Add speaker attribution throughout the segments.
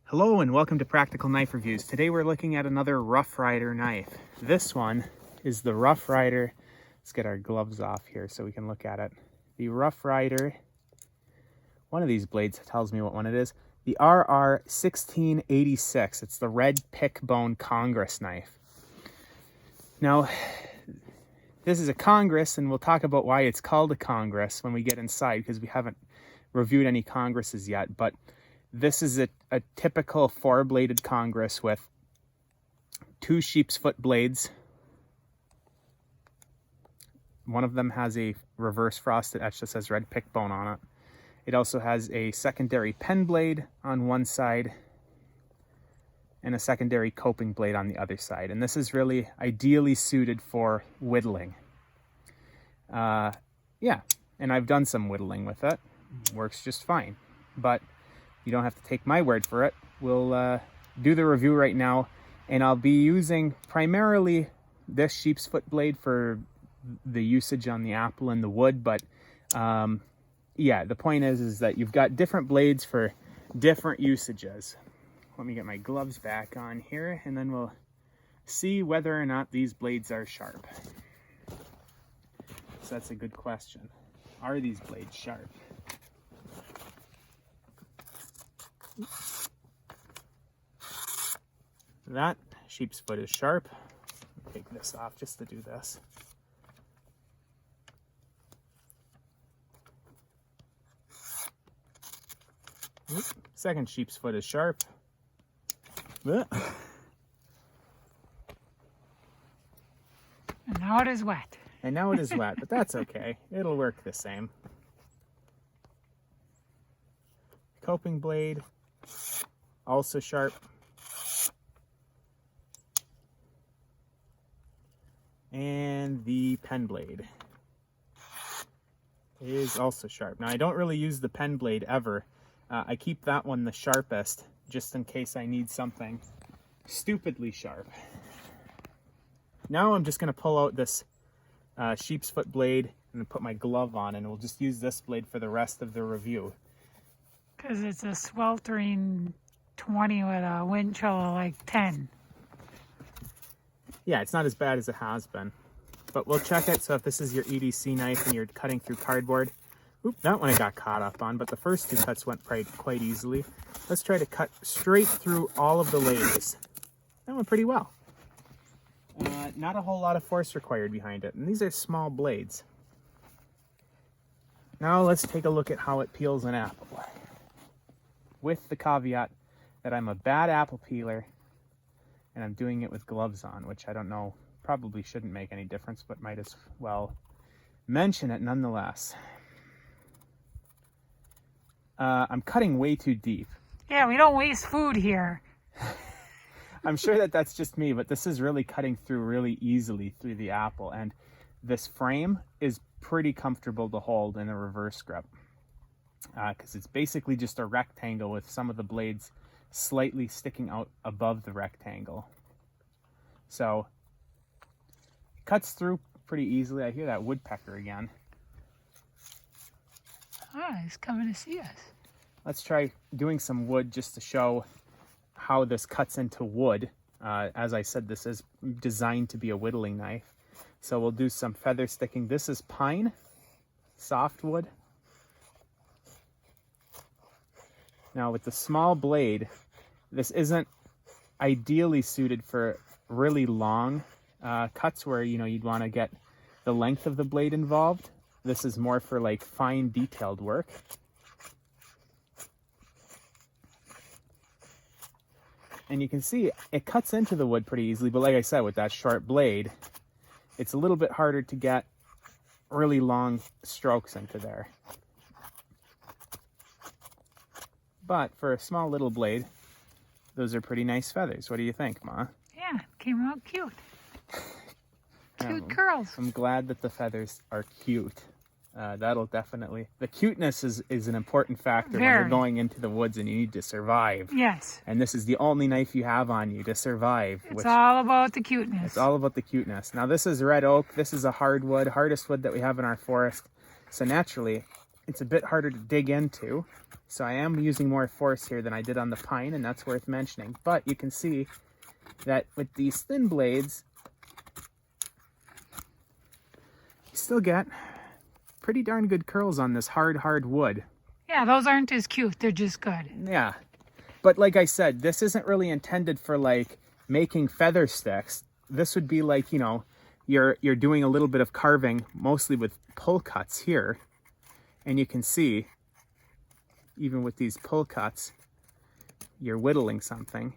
Speaker 1: Hello and welcome to Practical Knife Reviews. Today we're looking at another Rough Ryder knife. This one is the Rough Ryder. Let's get our gloves off here so we can look at it. The Rough Ryder, one of these blades tells me what one it is. The RR1686. It's the red pick bone Congress knife. Now, this is a Congress, and we'll talk about why it's called a Congress when we get inside, because we haven't reviewed any Congresses yet, but this is a typical four-bladed Congress with two sheep's foot blades. One of them has a reverse frosted etch that says red pick bone on it. It also has a secondary pen blade on one side and a secondary coping blade on the other side. And this is really ideally suited for whittling. Yeah, and I've done some whittling with it. Works just fine. But you don't have to take my word for it. We'll do the review right now, and I'll be using primarily this sheep's foot blade for the usage on the apple and the wood, but yeah, the point is that you've got different blades for different usages. Let me get my gloves back on here, and then we'll see whether or not these blades are sharp. So that's a good question. Are these blades sharp? That sheep's foot is sharp. Take this off just to do this. Second sheep's foot is sharp.
Speaker 2: And now it is wet.
Speaker 1: And now it is wet, but that's okay. It'll work the same. Coping blade, also sharp. And the pen blade is also sharp. Now, I don't really use the pen blade ever. I keep that one the sharpest just in case I need something stupidly sharp. Now I'm just going to pull out this sheep's foot blade and put my glove on, and we'll just use this blade for the rest of the review.
Speaker 2: Because it's a sweltering 20 with a wind chill of like 10.
Speaker 1: Yeah, it's not as bad as it has been. But we'll check it. So if this is your EDC knife and you're cutting through cardboard, that one I got caught up on, but the first two cuts went quite easily. Let's try to cut straight through all of the layers. That went pretty well. Not a whole lot of force required behind it, and these are small blades. Now let's take a look at how it peels an apple. With the caveat that I'm a bad apple peeler, and I'm doing it with gloves on, which I don't know, probably shouldn't make any difference, but might as well mention it nonetheless. I'm cutting way too deep.
Speaker 2: Yeah, we don't waste food here.
Speaker 1: I'm sure that that's just me, but this is really cutting through really easily through the apple, and this frame is pretty comfortable to hold in a reverse grip because it's basically just a rectangle with some of the blades slightly sticking out above the rectangle. So it cuts through pretty easily. I hear that woodpecker again.
Speaker 2: Ah, he's coming to see us.
Speaker 1: Let's try doing some wood just to show how this cuts into wood. As I said, this is designed to be a whittling knife. So we'll do some feather sticking. This is pine, softwood. Now with the small blade, this isn't ideally suited for really long cuts where you'd want to get the length of the blade involved. This is more for like fine detailed work. And you can see it cuts into the wood pretty easily, but like I said, with that sharp blade, it's a little bit harder to get really long strokes into there. But for a small little blade, those are pretty nice feathers. What do you think, Ma?
Speaker 2: Yeah, came out cute. Cute curls.
Speaker 1: I'm glad that the feathers are cute. That'll definitely... The cuteness is an important factor when you're going into the woods and you need to survive.
Speaker 2: Yes.
Speaker 1: And this is the only knife you have on you to survive.
Speaker 2: It's all about the cuteness.
Speaker 1: It's all about the cuteness. Now this is red oak. This is a hardwood, hardest wood that we have in our forest. So naturally, it's a bit harder to dig into. So I am using more force here than I did on the pine, and that's worth mentioning. But you can see that with these thin blades, you still get pretty darn good curls on this hard wood.
Speaker 2: Yeah, those aren't as cute. They're just good.
Speaker 1: Yeah. But like I said, this isn't really intended for like making feather sticks. This would be like, you know, you're doing a little bit of carving, mostly with pull cuts here. And you can see, even with these pull cuts, you're whittling something.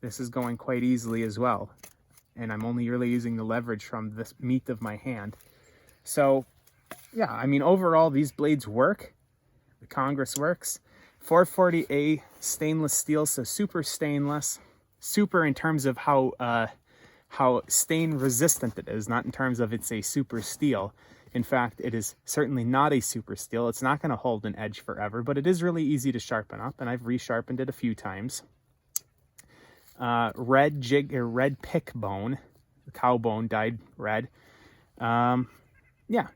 Speaker 1: This is going quite easily as well. And I'm only really using the leverage from the meat of my hand. So yeah, I mean, overall, these blades work. The Congress works. 440A stainless steel, so super stainless. Super in terms of how stain resistant it is, not in terms of it's a super steel. In fact, it is certainly not a super steel. It's not going to hold an edge forever, but it is really easy to sharpen up, and I've resharpened it a few times. Red pick bone, the cow bone dyed red. Yeah.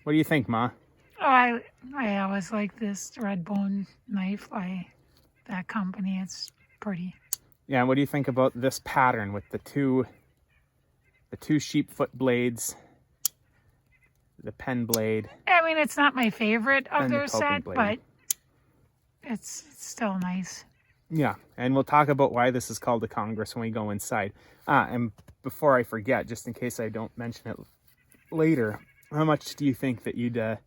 Speaker 1: What do you think, Ma?
Speaker 2: Oh, I always like this red bone knife by that company. It's pretty.
Speaker 1: Yeah, what do you think about this pattern with the two sheep foot blades, the pen blade?
Speaker 2: I mean, it's not my favorite of
Speaker 1: And the
Speaker 2: their
Speaker 1: coping
Speaker 2: set,
Speaker 1: blade.
Speaker 2: but it's still nice.
Speaker 1: Yeah, and we'll talk about why this is called a Congress when we go inside. And before I forget, just in case I don't mention it later, how much do you think that you'd, I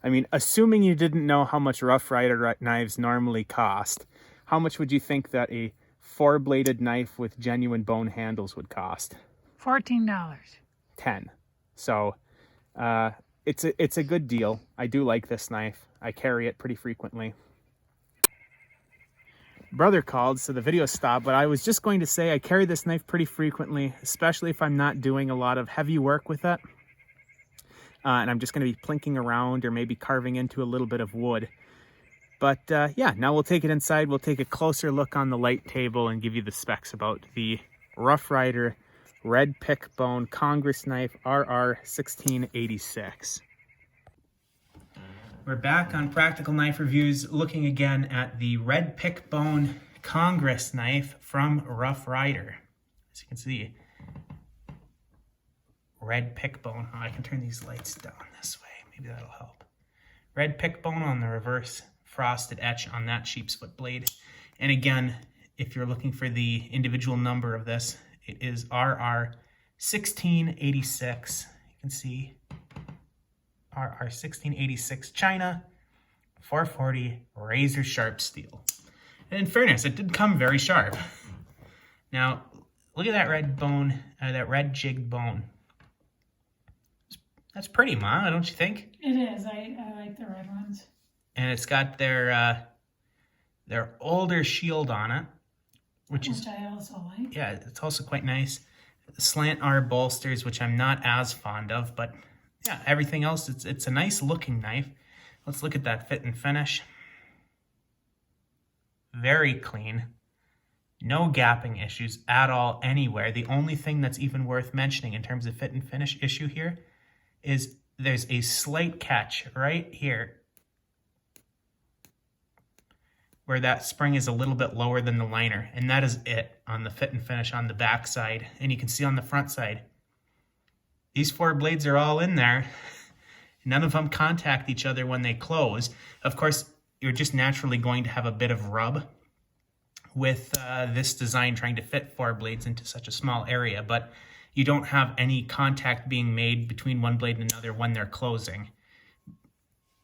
Speaker 1: mean, assuming you didn't know how much Rough Ryder knives normally cost, how much would you think that a 4-bladed knife with genuine bone handles would cost?
Speaker 2: $14.
Speaker 1: 10. So it's a good deal. I do like this knife. I carry it pretty frequently. Brother called, so the video stopped, but I was just going to say I carry this knife pretty frequently, especially if I'm not doing a lot of heavy work with it. And I'm just going to be plinking around or maybe carving into a little bit of wood. But yeah, now we'll take it inside. We'll take a closer look on the light table and give you the specs about the Rough Ryder Red Pick Bone Congress Knife RR1686. We're back on Practical Knife Reviews, looking again at the Red Pick Bone Congress Knife from Rough Ryder. As you can see, Red Pick Bone. Oh, I can turn these lights down this way. Maybe that'll help. Red Pick Bone on the reverse frosted etch on that sheep's foot blade. And again, if you're looking for the individual number of this, it is RR1686. You can see RR1686 China, 440 razor sharp steel. And in fairness, it did come very sharp. Now, look at that red bone, that red jigged bone. That's pretty, Ma, don't you think?
Speaker 2: It is. I like the red ones.
Speaker 1: And it's got their older shield on it, which
Speaker 2: I also like.
Speaker 1: Yeah, it's also quite nice. Slant R bolsters, which I'm not as fond of, but yeah, everything else, it's a nice looking knife. Let's look at that fit and finish. Very clean. No gapping issues at all anywhere. The only thing that's even worth mentioning in terms of fit and finish issue here is there's a slight catch right here where that spring is a little bit lower than the liner, and that is it on the fit and finish on the back side. And you can see on the front side, these 4 blades are all in there. None of them contact each other when they close. Of course, you're just naturally going to have a bit of rub with this design trying to fit 4 blades into such a small area, but you don't have any contact being made between one blade and another when they're closing.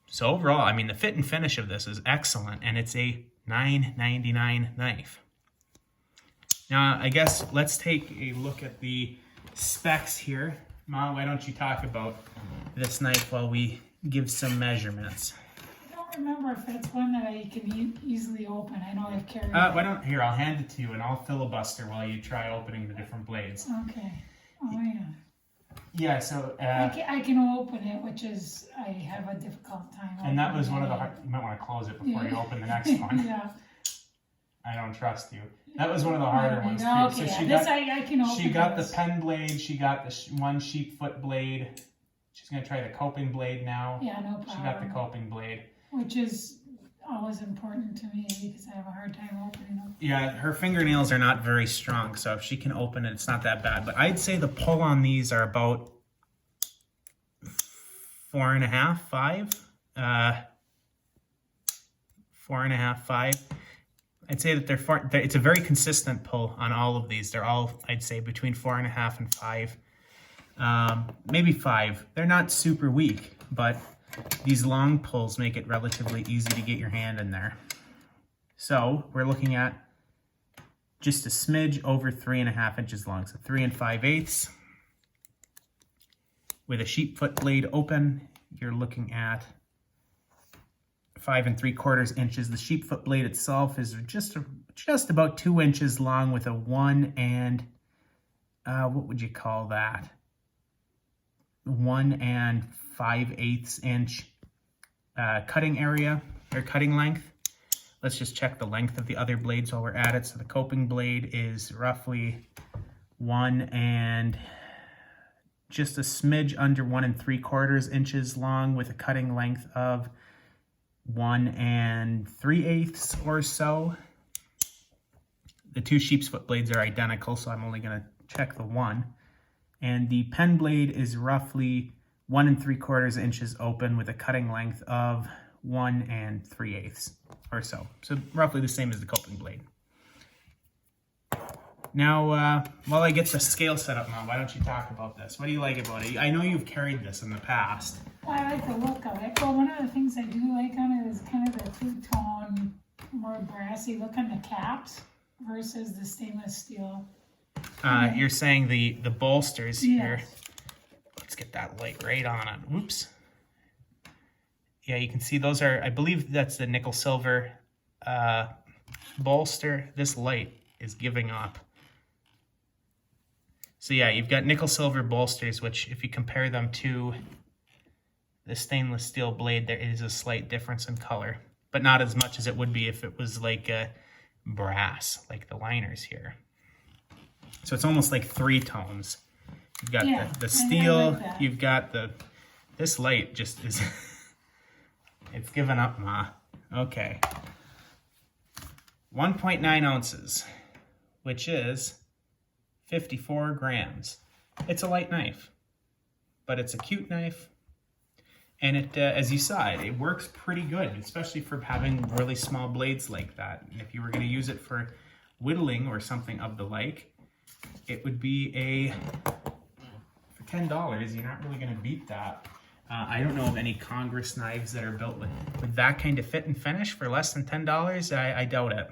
Speaker 1: So overall, I mean, the fit and finish of this is excellent, and it's a $9.99 knife. Now, I guess let's take a look at the specs here. Ma, why don't you talk about this knife while we give some measurements?
Speaker 2: I don't remember if that's one that I can easily open. I know I've carried
Speaker 1: Here, I'll hand it to you, and I'll filibuster while you try opening the different blades.
Speaker 2: Okay. Oh, yeah.
Speaker 1: Yeah, so...
Speaker 2: I can open it, which is, I have a difficult time.
Speaker 1: And that was one of the hard... You might want to close it before you open the next one.
Speaker 2: Yeah.
Speaker 1: I don't trust you. That was one of the harder ones, too.
Speaker 2: Okay,
Speaker 1: So
Speaker 2: I can open
Speaker 1: she got
Speaker 2: this.
Speaker 1: the pen blade, she got the one sheep foot blade, She's going to try the coping blade now.
Speaker 2: Yeah, no problem.
Speaker 1: She got the coping blade.
Speaker 2: Which is always important to me because I have a hard time opening them.
Speaker 1: Yeah, her fingernails are not very strong, so if she can open it, it's not that bad. But I'd say the pull on these are about 4.5, 5. 4.5, 5. I'd say that it's a very consistent pull on all of these. They're all, I'd say, between 4.5 and 5. Maybe 5. They're not super weak, but these long pulls make it relatively easy to get your hand in there. So we're looking at just a smidge over 3.5 inches long. So 3 5/8. With a sheep foot blade open, you're looking at 5 3/4 inches. The sheep foot blade itself is just about 2 inches long with a 1 and what would you call that? 1 5/8 inch cutting area or cutting length. Let's just check the length of the other blades while we're at it. So the coping blade is roughly 1 and just a smidge under 1 3/4 inches long with a cutting length of 1 3/8 or so. The two sheep's foot blades are identical, so I'm only going to check the one. And the pen blade is roughly 1 3/4 inches open with a cutting length of 1 3/8 or so. So roughly the same as the coping blade. Now, while I get the scale set up, Mom, why don't you talk about this? What do you like about it? I know you've carried this in the past.
Speaker 2: Well, I like the look of it. Well, one of the things I do like on it is kind of the two-tone, more brassy look on the caps versus the stainless steel.
Speaker 1: You're saying the bolsters here.
Speaker 2: Yes.
Speaker 1: Let's get that light right on it. Whoops. Yeah, you can see those are, I believe that's the nickel silver bolster. This light is giving up. So yeah, you've got nickel silver bolsters, which if you compare them to the stainless steel blade, there is a slight difference in color, but not as much as it would be if it was like brass, like the liners here. So it's almost like 3 tones. You've got the steel, like you've got this light just is, it's given up, Ma. Okay. 1.9 ounces, which is 54 grams. It's a light knife, but it's a cute knife. And it, as you saw, it works pretty good, especially for having really small blades like that. And if you were going to use it for whittling or something of the like, it would be for $10, you're not really going to beat that. I don't know of any Congress knives that are built with that kind of fit and finish for less than $10. I doubt it.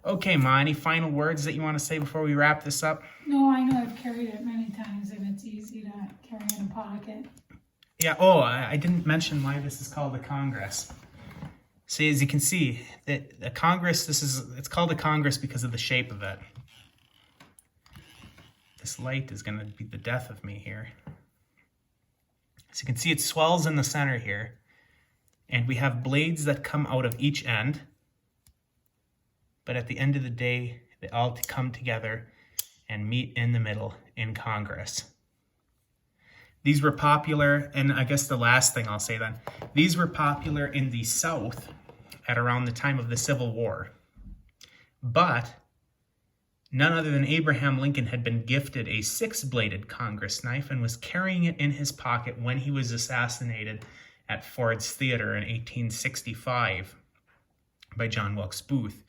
Speaker 1: Okay, Ma, any final words that you want to say before we wrap this up?
Speaker 2: No, I know I've carried it many times and it's easy to carry in a pocket.
Speaker 1: Yeah, oh, I didn't mention why this is called the Congress. See, as you can see, the Congress, it's called a Congress because of the shape of it. This light is going to be the death of me here. As you can see, it swells in the center here. And we have blades that come out of each end. But at the end of the day, they all come together and meet in the middle in Congress. These were popular, and I guess the last thing I'll say then, these were popular in the South at around the time of the Civil War. But none other than Abraham Lincoln had been gifted a 6-bladed Congress knife and was carrying it in his pocket when he was assassinated at Ford's Theater in 1865 by John Wilkes Booth.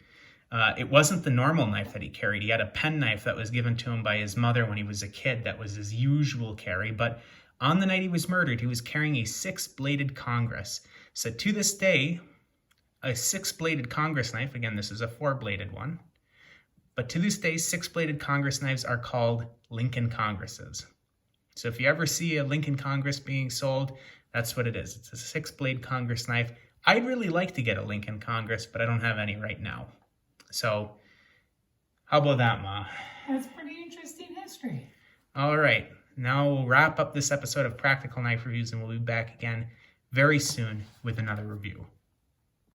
Speaker 1: It wasn't the normal knife that he carried. He had a penknife that was given to him by his mother when he was a kid. That was his usual carry. But on the night he was murdered, he was carrying a 6-bladed Congress. So to this day, a 6-bladed Congress knife, again, this is a 4-bladed one, but to this day, 6-bladed Congress knives are called Lincoln Congresses. So if you ever see a Lincoln Congress being sold, that's what it is. It's a 6-blade Congress knife. I'd really like to get a Lincoln Congress, but I don't have any right now. So how about that, Ma?
Speaker 2: That's pretty interesting history.
Speaker 1: All right. Now we'll wrap up this episode of Practical Knife Reviews, and we'll be back again very soon with another review.